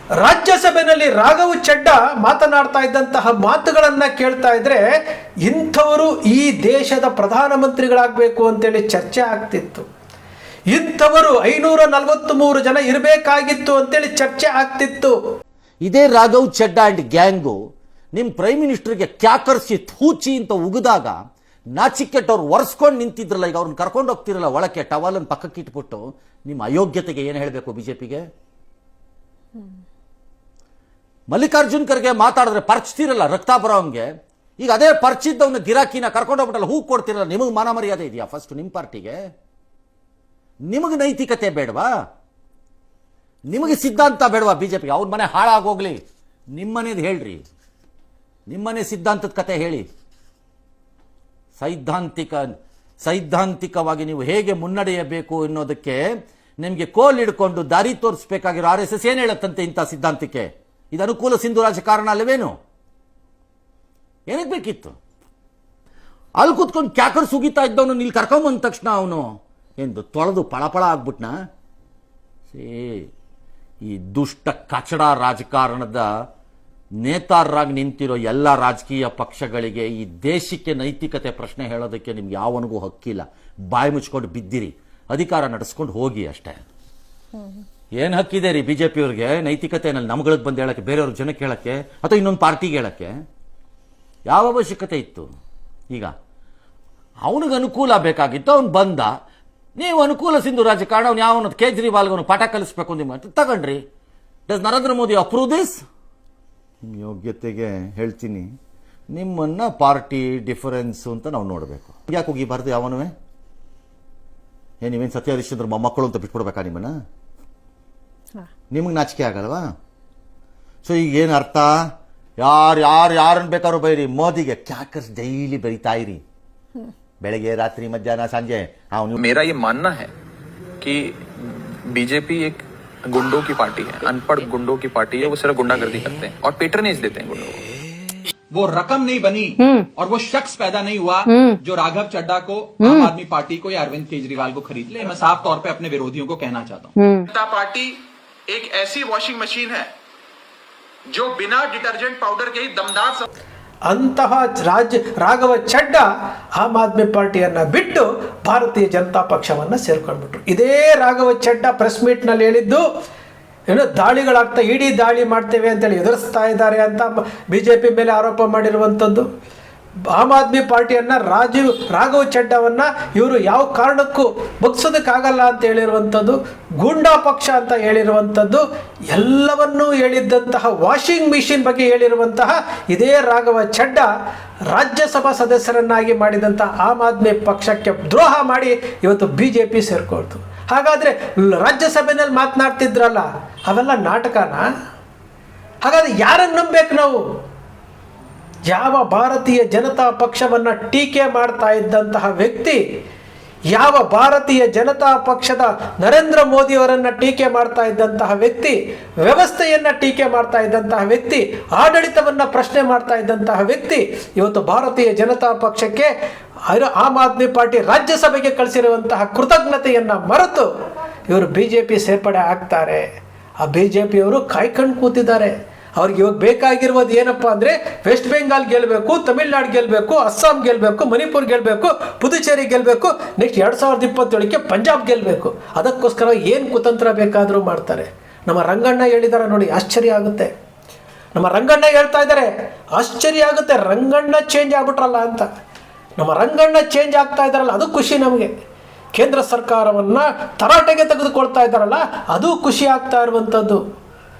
ರಾಜ್ಯಸಭೆಯಲ್ಲಿ ರಾಘವ್ ಚಡ್ಡಾ ಮಾತನಾಡ್ತಾ ಇದ್ದಂತಹ ಮಾತುಗಳನ್ನು ಕೇಳ್ತಾ ಇದ್ರೆ ಇಂಥವರು ಈ ದೇಶದ ಪ್ರಧಾನಮಂತ್ರಿಗಳಾಗಬೇಕು ಅಂತೇಳಿ ಚರ್ಚೆ ಆಗ್ತಿತ್ತು. ಇಂಥವರು 543 ಜನ ಇರಬೇಕಾಗಿತ್ತು ಅಂತೇಳಿ ಚರ್ಚೆ ಆಗ್ತಿತ್ತು. ಇದೇ ರಾಘವ್ ಚಡ್ಡಾ ಅಂಡ್ ಗ್ಯಾಂಗು ನಿಮ್ಮ ಪ್ರೈಮ್ ಮಿನಿಸ್ಟರ್ಗೆ ಕ್ಯಾಕರ್ಸಿ ಥೂಚಿ ಅಂತ ಉಗಿದಾಗ ನಾಚಿಕೆಟ್ ಅವ್ರು ಒರೆಸ್ಕೊಂಡು ನಿಂತಿದ್ರಲ್ಲ, ಈಗ ಅವ್ರನ್ನ ಕರ್ಕೊಂಡು ಹೋಗ್ತಿರಲ್ಲ ಒಳಕ್ಕೆ ಟವಲನ್ನು ಪಕ್ಕಕ್ಕೆ ಇಟ್ಬಿಟ್ಟು, ನಿಮ್ಮ ಅಯೋಗ್ಯತೆಗೆ ಏನು ಹೇಳಬೇಕು ಬಿಜೆಪಿಗೆ? ಮಲ್ಲಿಕಾರ್ಜುನ್ ಖರ್ಗೆ ಮಾತಾಡಿದ್ರೆ ಪರ್ಚ್ತಿರಲ್ಲ ರಕ್ತ ಬರೋಂಗೆ, ಈಗ ಅದೇ ಪರ್ಚಿದ್ದವನ್ನ ಗಿರಾಕಿನ ಕರ್ಕೊಂಡೋಗ್ಬಿಟ್ಟಲ್ಲ ಹೂ ಕೊಡ್ತಿರಲ್ಲ, ನಿಮಗೆ ಮಾನ ಮರ್ಯಾದೆ ಇದೆಯಾ? ಫಸ್ಟ್ ನಿಮ್ಮ ಪಾರ್ಟಿಗೆ ನಿಮಗೆ ನೈತಿಕತೆ ಬೇಡವಾ? ನಿಮಗೆ ಸಿದ್ಧಾಂತ ಬೇಡವಾ ಬಿಜೆಪಿಗೆ? ಅವ್ರ ಮನೆ ಹಾಳಾಗೋಗ್ಲಿ, ನಿಮ್ಮನೇದು ಹೇಳ್ರಿ, ನಿಮ್ಮನೆ ಸಿದ್ಧಾಂತದ ಕತೆ ಹೇಳಿ. ಸೈದ್ಧಾಂತಿಕವಾಗಿ ನೀವು ಹೇಗೆ ಮುನ್ನಡೆಯಬೇಕು ಅನ್ನೋದಕ್ಕೆ ನಿಮಗೆ ಕೋಲ್ ಹಿಡ್ಕೊಂಡು ದಾರಿ ತೋರಿಸಬೇಕಾಗಿರೋ RSS ಏನು ಹೇಳುತ್ತಂತೆ ಇಂಥ ಸಿದ್ಧಾಂತಕ್ಕೆ? ಇದು ಅನುಕೂಲ ಸಿಂಧು ರಾಜಕಾರಣ ಅಲ್ಲವೇನು? ಏನಕ್ಕೆ ಬೇಕಿತ್ತು? ಅಲ್ಲಿ ಕೂತ್ಕೊಂಡು ಕ್ಯಾಕರ್ ಸುಗಿತಾ ಇದ್ದವನು ಇಲ್ಲಿ ಕರ್ಕೊಂಬಂದ ತಕ್ಷಣ ಅವನು ಎಂದು ತೊಳೆದು ಪಳಪಳ ಆಗ್ಬಿಟ್ನ. ಈ ದುಷ್ಟ ಕಚಡ ರಾಜಕಾರಣದ ನೇತಾರರಾಗಿ ನಿಂತಿರೋ ಎಲ್ಲ ರಾಜಕೀಯ ಪಕ್ಷಗಳಿಗೆ ಈ ದೇಶಕ್ಕೆ ನೈತಿಕತೆ ಪ್ರಶ್ನೆ ಹೇಳೋದಕ್ಕೆ ನಿಮ್ಗೆ ಯಾವನಿಗೂ ಹಕ್ಕಿಲ್ಲ. ಬಾಯಿ ಮುಚ್ಕೊಂಡು ಬಿದ್ದಿರಿ, ಅಧಿಕಾರ ನಡೆಸ್ಕೊಂಡು ಹೋಗಿ ಅಷ್ಟೇ. ಏನು ಹಕ್ಕಿದೆ ರೀ ಬಿಜೆಪಿಯವ್ರಿಗೆ ನೈತಿಕತೆನಲ್ಲಿ? ನಮ್ಗಳಿಗೆ ಬಂದು ಹೇಳಕ್ಕೆ, ಬೇರೆಯವ್ರ ಜನಕ್ಕೆ ಹೇಳಕ್ಕೆ, ಅಥವಾ ಇನ್ನೊಂದು ಪಾರ್ಟಿಗೆ ಹೇಳಕ್ಕೆ ಯಾವ ಅವಶ್ಯಕತೆ ಇತ್ತು? ಈಗ ಅವನಿಗೆ ಅನುಕೂಲ ಬೇಕಾಗಿತ್ತು, ಅವನು ಬಂದ. ನೀವು ಅನುಕೂಲ ಸಿಂಧು ರಾಜಕಾರಣ, ಅವ್ನು ಯಾವನ ಕೇಜ್ರಿವಾಲ್ಗೆ ಪಾಠ ಕಲಿಸ್ಬೇಕು ನಿಮ್ಮ ತಗೊಂಡ್ರಿ. Does Narendra Modi approve this? ಯೋಗ್ಯತೆಗೆ ಹೇಳ್ತೀನಿ, ನಿಮ್ಮನ್ನ ಪಾರ್ಟಿ ಡಿಫರೆನ್ಸ್ ಅಂತ ನಾವು ನೋಡಬೇಕು. ಯಾಕೆ ಹೋಗಿಬಾರ್ದು ಯಾವನುವೆ? ನೀವೇನು ಸತ್ಯ ಹರಿಶ್ಚಂದ್ರ ಮೊಮ್ಮಕ್ಕಳು ಅಂತ ಬಿಟ್ಬಿಡ್ಬೇಕಾ ನಿಮ್ಮನ್ನ? ನಿಮಗೆ ನಾಚಿಕೆ ಆಗಲ್ವಾ? ಸೊ ಈಗ ಏನು ಅರ್ಥ? ಯಾರನ್ನು ಬೇಕಾದ್ರೂ ಬೈರಿ, ಮೋದಿಗೆ ಕ್ಯಾಕರ್ಸ್ ಡೈಲಿ ಬೈತಾ ಇರಿ, ಬೆಳಗ್ಗೆ ರಾತ್ರಿ ಮಧ್ಯಾಹ್ನ ಸಂಜೆ. मेरा ये मानना है कि बीजेपी एक गुंडों की पार्टी है, अनपढ़ गुंडों की पार्टी है. वो सिर्फ गुंडागर्दी करते हैं और पेट्रनेज देते हैं गुंडों को. वो रकम नहीं बनी और वो शख्स पैदा नहीं हुआ जो राघव चड्डा को, आम आदमी पार्टी को या अरविंद केजरीवाल को खरीद ले. मैं साफ तौर पे अपने विरोधियों को कहना चाहता हूँ, जनता पार्टी एक ऐसी वॉशिंग मशीन है जो बिना डिटर्जेंट पाउडर के ही दमदार ಅಂತಹ ರಾಘವ ಚಡ್ಡಾ ಆಮ್ ಆದ್ಮಿ ಪಾರ್ಟಿಯನ್ನು ಬಿಟ್ಟು ಭಾರತೀಯ ಜನತಾ ಪಕ್ಷವನ್ನು ಸೇರ್ಕೊಂಡ್ಬಿಟ್ರು. ಇದೇ ರಾಘವ ಚಡ್ಡಾ ಪ್ರೆಸ್ ಮೀಟ್ನಲ್ಲಿ ಹೇಳಿದ್ದು ಏನು ದಾಳಿಗಳಾಗ್ತಾ, ಇಡೀ ದಾಳಿ ಮಾಡ್ತೇವೆ ಅಂತೇಳಿ ಎದುರಿಸ್ತಾ ಇದ್ದಾರೆ ಅಂತ BJP ಮೇಲೆ ಆರೋಪ ಮಾಡಿರುವಂಥದ್ದು. ಆಮ್ ಆದ್ಮಿ ಪಾರ್ಟಿಯನ್ನು ರಾಘವ್ ಚಡ್ಡಾವನ್ನು ಇವರು ಯಾವ ಕಾರಣಕ್ಕೂ ಬಗ್ಸೋದಕ್ಕಾಗಲ್ಲ ಅಂತ ಹೇಳಿರುವಂಥದ್ದು, ಗೂಂಡಾ ಪಕ್ಷ ಅಂತ ಹೇಳಿರುವಂಥದ್ದು, ಎಲ್ಲವನ್ನೂ ಹೇಳಿದ್ದಂತಹ ವಾಷಿಂಗ್ ಮಿಷಿನ್ ಬಗ್ಗೆ ಹೇಳಿರುವಂತಹ ಇದೇ ರಾಘವ ಚಡ್ಡಾ ರಾಜ್ಯಸಭಾ ಸದಸ್ಯರನ್ನಾಗಿ ಮಾಡಿದಂಥ ಆಮ್ ಆದ್ಮಿ ಪಕ್ಷಕ್ಕೆ ದ್ರೋಹ ಮಾಡಿ ಇವತ್ತು BJP ಸೇರ್ಕೊಳ್ತು. ಹಾಗಾದರೆ ರಾಜ್ಯಸಭೆಯಲ್ಲಿ ಮಾತನಾಡ್ತಿದ್ರಲ್ಲ, ಅವೆಲ್ಲ ನಾಟಕನಾ? ಹಾಗಾದರೆ ಯಾರನ್ನು ನಂಬಬೇಕು ನಾವು? ಯಾವ ಭಾರತೀಯ ಜನತಾ ಪಕ್ಷವನ್ನು ಟೀಕೆ ಮಾಡ್ತಾ ಇದ್ದಂತಹ ವ್ಯಕ್ತಿ, ಯಾವ ಭಾರತೀಯ ಜನತಾ ಪಕ್ಷದ ನರೇಂದ್ರ ಮೋದಿಯವರನ್ನು ಟೀಕೆ ಮಾಡ್ತಾ ಇದ್ದಂತಹ ವ್ಯಕ್ತಿ, ವ್ಯವಸ್ಥೆಯನ್ನು ಟೀಕೆ ಮಾಡ್ತಾ ಇದ್ದಂತಹ ವ್ಯಕ್ತಿ, ಆಡಳಿತವನ್ನು ಪ್ರಶ್ನೆ ಮಾಡ್ತಾ ಇದ್ದಂತಹ ವ್ಯಕ್ತಿ ಇವತ್ತು ಭಾರತೀಯ ಜನತಾ ಪಕ್ಷಕ್ಕೆ, ಆಮ್ ಆದ್ಮಿ ಪಾರ್ಟಿ ರಾಜ್ಯಸಭೆಗೆ ಕಳಿಸಿರುವಂತಹ ಕೃತಜ್ಞತೆಯನ್ನು ಮರೆತು ಇವರು BJP ಸೇರ್ಪಡೆ ಆಗ್ತಾರೆ. ಆ BJPಯವರು ಕಾಯ್ಕೊಂಡು ಕೂತಿದ್ದಾರೆ. ಅವ್ರಿಗೆ ಇವಾಗ ಬೇಕಾಗಿರುವುದು ಏನಪ್ಪ ಅಂದರೆ ವೆಸ್ಟ್ ಬೆಂಗಾಲ್ ಗೆಲ್ಲಬೇಕು, ತಮಿಳ್ನಾಡು ಗೆಲ್ಲಬೇಕು, ಅಸ್ಸಾಂ ಗೆಲ್ಲಬೇಕು, ಮಣಿಪುರ್ ಗೆಲ್ಲಬೇಕು, ಪುದುಚೇರಿ ಗೆಲ್ಲಬೇಕು, ನೆಕ್ಸ್ಟ್ 2027ಕ್ಕೆ ಪಂಜಾಬ್ ಗೆಲ್ಲಬೇಕು. ಅದಕ್ಕೋಸ್ಕರ ಏನು ಕುತಂತ್ರ ಬೇಕಾದರೂ ಮಾಡ್ತಾರೆ. ನಮ್ಮ ರಂಗಣ್ಣ ಹೇಳಿದ್ದಾರೆ ನೋಡಿ, ಆಶ್ಚರ್ಯ ಆಗುತ್ತೆ. ನಮ್ಮ ರಂಗಣ್ಣ ಹೇಳ್ತಾ ಇದ್ದಾರೆ, ಆಶ್ಚರ್ಯ ಆಗುತ್ತೆ. ರಂಗಣ್ಣ ಚೇಂಜ್ ಆಗ್ಬಿಟ್ರಲ್ಲ ಅಂತ. ನಮ್ಮ ರಂಗಣ್ಣ ಚೇಂಜ್ ಆಗ್ತಾ ಇದ್ದಾರಲ್ಲ, ಅದು ಖುಷಿ ನಮಗೆ. ಕೇಂದ್ರ ಸರ್ಕಾರವನ್ನು ತರಾಟೆಗೆ ತೆಗೆದುಕೊಳ್ತಾ ಇದ್ದಾರಲ್ಲ, ಅದು ಖುಷಿ ಆಗ್ತಾ ಇರುವಂಥದ್ದು.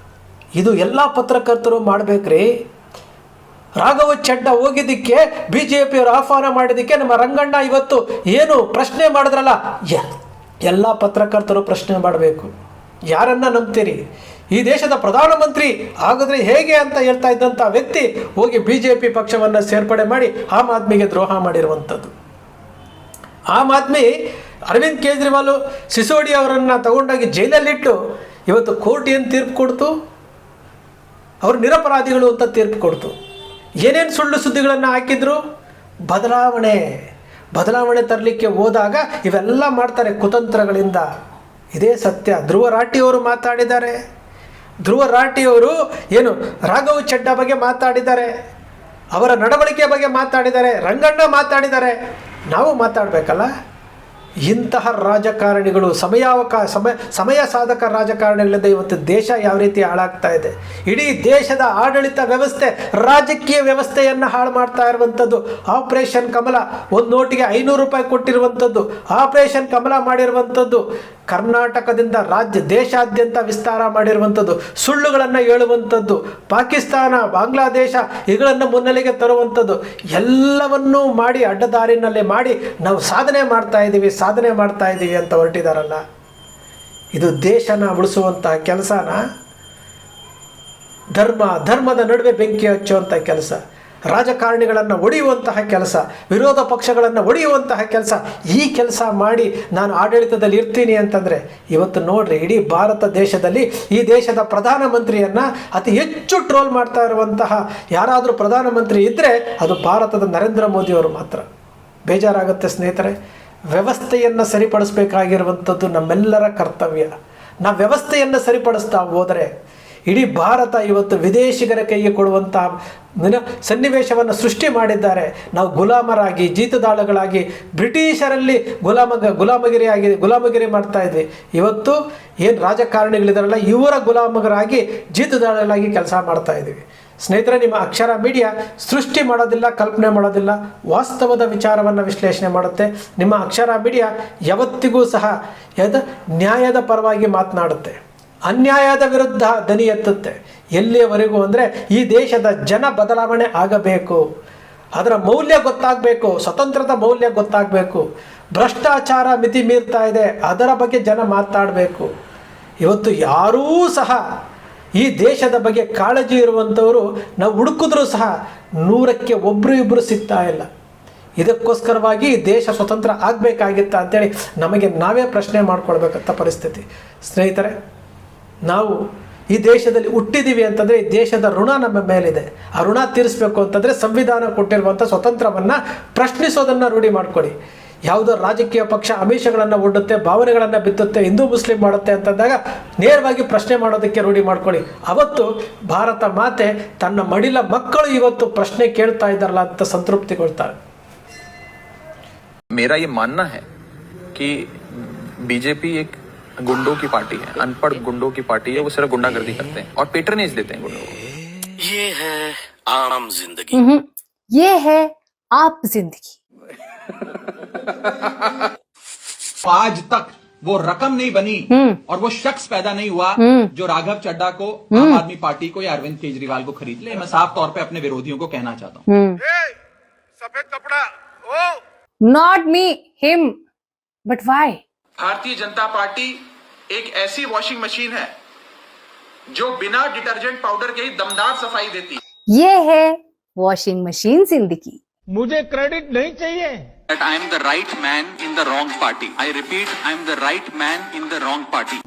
ಇದು ಎಲ್ಲ ಪತ್ರಕರ್ತರು ಮಾಡಬೇಕ್ರಿ. ರಾಘವ ಚಡ್ಡಾ ಹೋಗಿದ್ದಕ್ಕೆ, BJPಯವರು ಆಹ್ವಾನ ಮಾಡಿದ್ದಕ್ಕೆ ನಮ್ಮ ರಂಗಣ್ಣ ಇವತ್ತು ಏನು ಪ್ರಶ್ನೆ ಮಾಡಿದ್ರಲ್ಲ, ಎಲ್ಲ ಪತ್ರಕರ್ತರು ಪ್ರಶ್ನೆ ಮಾಡಬೇಕು. ಯಾರನ್ನ ನಂಬ್ತೀರಿ? ಈ ದೇಶದ ಪ್ರಧಾನಮಂತ್ರಿ ಆಗಿದ್ರೆ ಹೇಗೆ ಅಂತ ಹೇಳ್ತಾ ಇದ್ದಂಥ ವ್ಯಕ್ತಿ ಹೋಗಿ BJP ಪಕ್ಷವನ್ನು ಸೇರ್ಪಡೆ ಮಾಡಿ ಆಮ್ ಆದ್ಮಿಗೆ ದ್ರೋಹ ಮಾಡಿರುವಂಥದ್ದು. ಆಮ್ ಆದ್ಮಿ ಅರವಿಂದ್ ಕೇಜ್ರಿವಾಲ್, ಸಿಸೋಡಿ ಅವರನ್ನು ತಗೊಂಡೋಗಿ ಜೈಲಲ್ಲಿಟ್ಟು ಇವತ್ತು ಕೋರ್ಟ್ ಏನು ತೀರ್ಪು ಕೊಡ್ತು? ಅವರು ನಿರಪರಾಧಿಗಳು ಅಂತ ತೀರ್ಪು ಕೊಡ್ತು. ಏನೇನು ಸುಳ್ಳು ಸುದ್ದಿಗಳನ್ನು ಹಾಕಿದ್ರು? ಬದಲಾವಣೆ ತರಲಿಕ್ಕೆ ಹೋದಾಗ ಇವೆಲ್ಲ ಮಾಡ್ತಾರೆ ಕುತಂತ್ರಗಳಿಂದ. ಇದೇ ಸತ್ಯ. ಧ್ರುವ ರಾಠಿ ಅವರು ಮಾತಾಡಿದ್ದಾರೆ, ಧ್ರುವ ರಾಠಿಯವರು ಏನು ರಾಘವ್ ಚಡ್ಡಾ ಬಗ್ಗೆ ಮಾತಾಡಿದ್ದಾರೆ, ಅವರ ನಡವಳಿಕೆ ಬಗ್ಗೆ ಮಾತಾಡಿದ್ದಾರೆ, ರಂಗಣ್ಣ ಮಾತಾಡಿದ್ದಾರೆ. ನಾವು ಮಾತಾಡಬೇಕಲ್ಲ. ಇಂತಹ ರಾಜಕಾರಣಿಗಳು ಸಮಯ ಸಾಧಕ ರಾಜಕಾರಣಿಗಳಿಂದ ಇವತ್ತು ದೇಶ ಯಾವ ರೀತಿ ಹಾಳಾಗ್ತಾ ಇದೆ. ಇಡೀ ದೇಶದ ಆಡಳಿತ ವ್ಯವಸ್ಥೆ, ರಾಜಕೀಯ ವ್ಯವಸ್ಥೆಯನ್ನು ಹಾಳು ಮಾಡ್ತಾ ಇರುವಂಥದ್ದು. ಆಪರೇಷನ್ ಕಮಲ, ಒಂದು ನೋಟಿಗೆ 500 ರೂಪಾಯಿ ಕೊಟ್ಟಿರುವಂಥದ್ದು, ಆಪರೇಷನ್ ಕಮಲ ಮಾಡಿರುವಂಥದ್ದು, ಕರ್ನಾಟಕದಿಂದ ದೇಶಾದ್ಯಂತ ವಿಸ್ತಾರ ಮಾಡಿರುವಂಥದ್ದು, ಸುಳ್ಳುಗಳನ್ನು ಹೇಳುವಂಥದ್ದು, ಪಾಕಿಸ್ತಾನ, ಬಾಂಗ್ಲಾದೇಶ ಇವುಗಳನ್ನು ಮುನ್ನೆಲೆಗೆ ತರುವಂಥದ್ದು, ಎಲ್ಲವನ್ನೂ ಮಾಡಿ ಅಡ್ಡದಾರಿನಲ್ಲಿ ಮಾಡಿ ನಾವು ಸಾಧನೆ ಮಾಡ್ತಾ ಇದ್ದೀವಿ ಅಂತ ಹೊರಟಿದಾರಲ್ಲ. ಇದು ದೇಶನ ಉಳಿಸುವಂತಹ ಕೆಲಸನ? ಧರ್ಮದ ನಡುವೆ ಬೆಂಕಿ ಹಚ್ಚುವಂಥ ಕೆಲಸ, ರಾಜಕಾರಣಿಗಳನ್ನು ಒಡೆಯುವಂತಹ ಕೆಲಸ, ವಿರೋಧ ಪಕ್ಷಗಳನ್ನು ಒಡೆಯುವಂತಹ ಕೆಲಸ, ಈ ಕೆಲಸ ಮಾಡಿ ನಾನು ಆಡಳಿತದಲ್ಲಿ ಇರ್ತೀನಿ ಅಂತಂದರೆ ಇವತ್ತು ನೋಡ್ರಿ, ಇಡೀ ಭಾರತ ದೇಶದಲ್ಲಿ ಈ ದೇಶದ ಪ್ರಧಾನಮಂತ್ರಿಯನ್ನು ಅತಿ ಹೆಚ್ಚು ಟ್ರೋಲ್ ಮಾಡ್ತಾ ಇರುವಂತಹ ಯಾರಾದರೂ ಪ್ರಧಾನಮಂತ್ರಿ ಇದ್ದರೆ ಅದು ಭಾರತದ ನರೇಂದ್ರ ಮೋದಿಯವರು ಮಾತ್ರ. ಬೇಜಾರಾಗುತ್ತೆ ಸ್ನೇಹಿತರೆ. ವ್ಯವಸ್ಥೆಯನ್ನು ಸರಿಪಡಿಸಬೇಕಾಗಿರುವಂಥದ್ದು ನಮ್ಮೆಲ್ಲರ ಕರ್ತವ್ಯ. ನಾವು ವ್ಯವಸ್ಥೆಯನ್ನು ಸರಿಪಡಿಸ್ತಾ ಹೋದರೆ ಇಡೀ ಭಾರತ ಇವತ್ತು ವಿದೇಶಿಗರ ಕೈಗೆ ಕೊಡುವಂಥ ಸನ್ನಿವೇಶವನ್ನು ಸೃಷ್ಟಿ ಮಾಡಿದ್ದಾರೆ. ನಾವು ಗುಲಾಮರಾಗಿ, ಜೀತದಾಳುಗಳಾಗಿ, ಬ್ರಿಟಿಷರಲ್ಲಿ ಗುಲಾಮಗಿರಿ ಮಾಡ್ತಾ ಇದ್ವಿ. ಇವತ್ತು ಏನು ರಾಜಕಾರಣಿಗಳಿದಾರಲ್ಲ ಇವರ ಗುಲಾಮರಾಗಿ, ಜೀತದಾಳುಗಳಾಗಿ ಕೆಲಸ ಮಾಡ್ತಾ ಇದ್ದೀವಿ. ಸ್ನೇಹಿತರೆ, ನಿಮ್ಮ ಅಕ್ಷರ ಮೀಡಿಯಾ ಸೃಷ್ಟಿ ಮಾಡೋದಿಲ್ಲ, ಕಲ್ಪನೆ ಮಾಡೋದಿಲ್ಲ, ವಾಸ್ತವದ ವಿಚಾರವನ್ನು ವಿಶ್ಲೇಷಣೆ ಮಾಡುತ್ತೆ. ನಿಮ್ಮ ಅಕ್ಷರ ಮೀಡಿಯಾ ಯಾವತ್ತಿಗೂ ಸಹ ನ್ಯಾಯದ ಪರವಾಗಿ ಮಾತನಾಡುತ್ತೆ, ಅನ್ಯಾಯದ ವಿರುದ್ಧ ದನಿ ಎತ್ತುತ್ತೆ. ಎಲ್ಲಿಯವರೆಗೂ ಅಂದರೆ ಈ ದೇಶದ ಜನ ಬದಲಾವಣೆ ಆಗಬೇಕು, ಅದರ ಮೌಲ್ಯ ಗೊತ್ತಾಗಬೇಕು, ಸ್ವತಂತ್ರದ ಮೌಲ್ಯ ಗೊತ್ತಾಗಬೇಕು. ಭ್ರಷ್ಟಾಚಾರ ಮಿತಿ ಮೀರ್ತಾ ಇದೆ, ಅದರ ಬಗ್ಗೆ ಜನ ಮಾತಾಡಬೇಕು. ಇವತ್ತು ಯಾರೂ ಸಹ ಈ ದೇಶದ ಬಗ್ಗೆ ಕಾಳಜಿ ಇರುವಂಥವರು ನಾವು ಹುಡುಕಿದ್ರೂ ಸಹ 100ಕ್ಕೆ ಒಬ್ಬರು ಇಬ್ಬರು ಸಿಗ್ತಾ ಇಲ್ಲ. ಇದಕ್ಕೋಸ್ಕರವಾಗಿ ದೇಶ ಸ್ವತಂತ್ರ ಆಗಬೇಕಾಗಿತ್ತ ಅಂತೇಳಿ ನಮಗೆ ನಾವೇ ಪ್ರಶ್ನೆ ಮಾಡ್ಕೊಳ್ಬೇಕಂತ ಪರಿಸ್ಥಿತಿ. ಸ್ನೇಹಿತರೆ, ನಾವು ಈ ದೇಶದಲ್ಲಿ ಹುಟ್ಟಿದ್ದೀವಿ ಅಂತಂದರೆ ಈ ದೇಶದ ಋಣ ನಮ್ಮ ಮೇಲಿದೆ. ಆ ಋಣ ತೀರಿಸಬೇಕು ಅಂತಂದರೆ ಸಂವಿಧಾನ ಕೊಟ್ಟಿರುವಂಥ ಸ್ವತಂತ್ರವನ್ನು ಪ್ರಶ್ನಿಸೋದನ್ನು ರೂಢಿ ಮಾಡಿಕೊಡಿ. ಯಾವುದೋ ರಾಜಕೀಯ ಪಕ್ಷ ಆಮಿಷಗಳನ್ನು ಒಡ್ಡುತ್ತೆ, ಭಾವನೆಗಳನ್ನು ಬಿತ್ತುತ್ತೆ, ಹಿಂದೂ ಮುಸ್ಲಿಂ ಮಾಡುತ್ತೆ ಅಂತಂದಾಗ ನೇರವಾಗಿ ಪ್ರಶ್ನೆ ಮಾಡೋದಕ್ಕೆ ರೂಢಿ ಮಾಡ್ಕೊಳ್ಳಿ. ಅವತ್ತು ಭಾರತ ಮಾತೆ ತನ್ನ ಮಡಿಲ ಮಕ್ಕಳು ಇವತ್ತು ಪ್ರಶ್ನೆ ಕೇಳ್ತಾ ಇದ್ದಾರಲ್ಲ ಅಂತ ಸಂತೃಪ್ತಿಗೊಳ್ತಾರೆ. मेरा ये मानना है कि बीजेपी एक गुंडों की पार्टी है, अनपढ़ गुंडों की पार्टी है. वो सिर्फ गुंडागर्दी करते हैं और पेट्रनेज देते हैं गुंडों को. ये है आम जिंदगी. ये है आप जिंदगी. आज तक वो रकम नहीं बनी और वो शख्स पैदा नहीं हुआ जो राघव चड्डा को, आम आदमी पार्टी को या अरविंद केजरीवाल को खरीद ले. मैं साफ तौर पे अपने विरोधियों को कहना चाहता हूँ, सफेद कपड़ा ओ Not me, him. But why? Bharatiya Janata party एक ऐसी वॉशिंग मशीन है जो बिना डिटर्जेंट पाउडर के ही दमदार सफाई देती है. ये है वॉशिंग मशीन जिंदगी. मुझे क्रेडिट नहीं चाहिए. That I am the right man in the wrong party. I repeat, I am the right man in the wrong party.